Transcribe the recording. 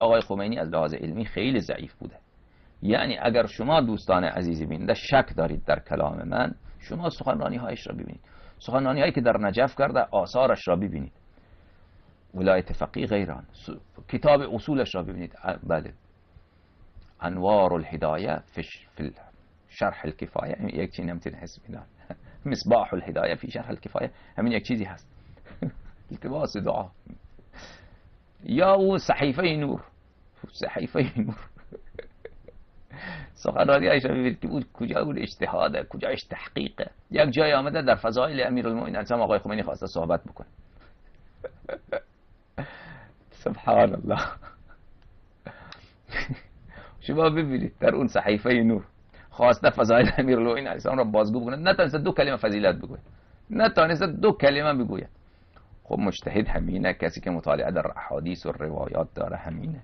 آقای خمینی از لحاظ علمی خیلی ضعیف بوده. یعنی اگر شما دوستان عزیزی بیننده شک دارید در کلام من، شما سخنرانی هایش را ببینید، سخنرانی هایی که در نجف کرده آثارش را ببینید، ولایت فقیه غیران، کتاب اصولش را ببینید. بله، انوار الهدایه فی شرح الکفایه، یک چیزی نمیتونه حسب میدن. مصباح الهدایه فی شرح الکفایه، همین یک چیزی هست. التباس دعا. یا او صحیفه نور، صحیفه نور. سخنرانی هایش را ببینید که اون کجا اون اجتهاده، کجاش تحقیقه. یک جای آمده در فضایل امیرالمومنین آقای خمینی خواسته صحبت بکنه. سبحان الله. شما ببینید در اون صحیفه نور خواسته فضایل امیرالمومنین علیه السلام را بازگو بکنه، نتونسته دو کلمه فضیلت بگوید، نتونسته دو کلمه بگوید. خب مجتهد همینه، کسی که مطالعه در احادیث و روایات داره همینه.